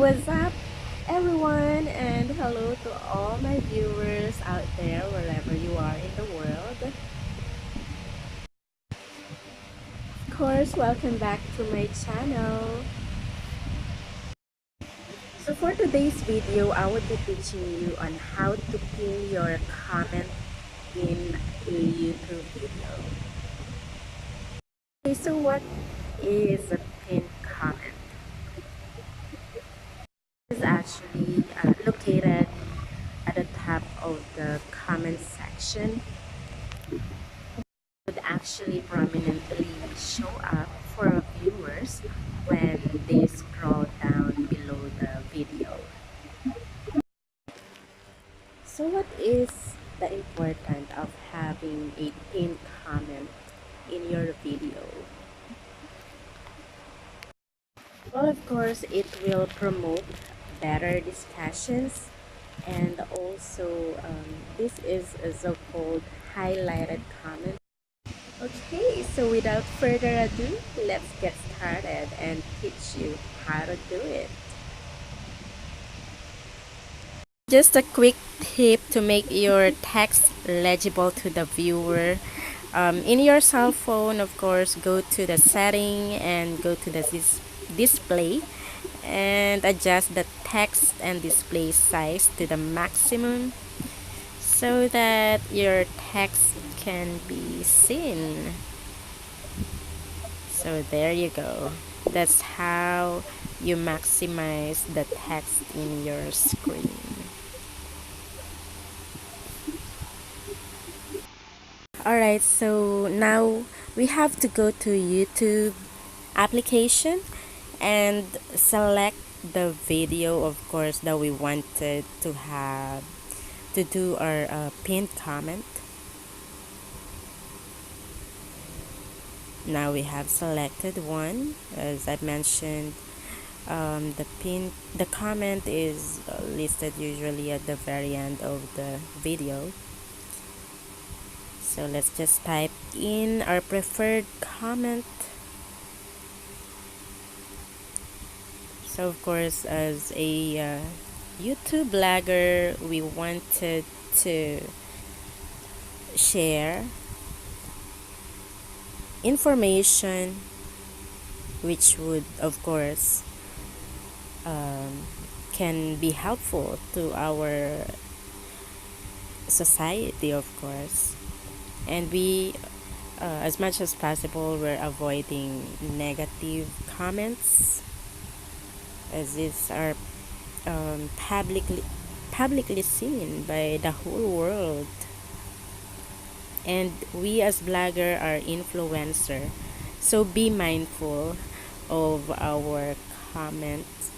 what's up, everyone, and hello to all my viewers out there, wherever you are in the world. Of course, welcome back to my channel. So, for today's video, I would be teaching you on how to pin your comment in a YouTube video. Okay, so what is a pinned comment? It is actually located at the top of the comment section. Would actually prominently show up for viewers when they scroll down below the video. So what is the importance of having a pinned comment in your video? Well, of course, it will promote better discussions, and also this is a so-called highlighted comment. Okay, so without further ado, let's get started and teach you how to do it. Just a quick tip to make your text legible to the viewer. In your cell phone, of course, go to the setting and go to the display and adjust the text and display size to the maximum so that your text can be seen. So there you go. That's how you maximize the text in your screen. Alright, so now we have to go to YouTube application and select the video, of course, that we wanted to have to do our pinned comment. Now we have selected one. As I mentioned, the comment is listed usually at the very end of the video. So let's just type in our preferred comment. So of course, as a YouTube blogger, we wanted to share information which would, of course, can be helpful to our society, of course. And we, as much as possible, we're avoiding negative comments, as these are publicly seen by the whole world. And we as blogger are influencer, so be mindful of our comments.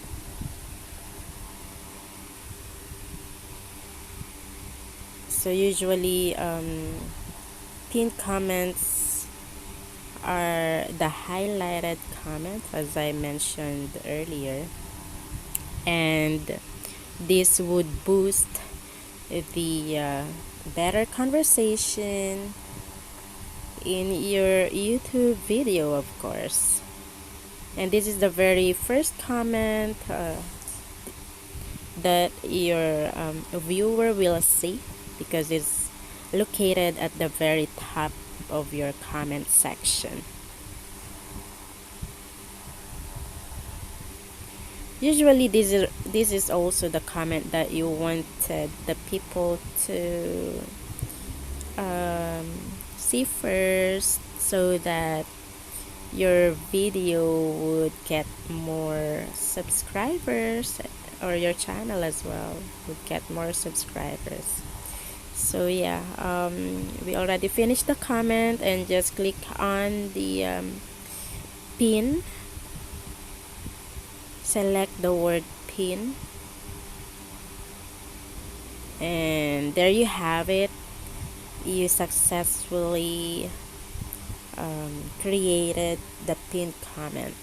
So usually pinned comments are the highlighted comments, as I mentioned earlier, and this would boost the better conversation in your YouTube video, of course. And this is the very first comment that your viewer will see, because it's located at the very top of your comment section. Usually this is also the comment that you wanted the people to see first, so that your video would get more subscribers, or your channel as well would get more subscribers. So yeah, we already finished the comment, and just click on the pin, select the word pin, and there you have it. You successfully created the pinned comment.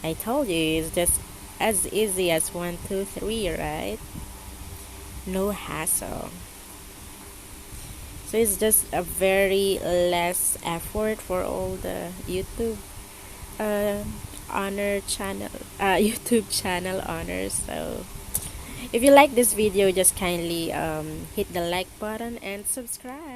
I told you, it's just as easy as 1, 2, 3, right? No hassle. So it's just a very less effort for all the YouTube Honor channel, YouTube channel Honor. So if you like this video, just kindly hit the like button and subscribe.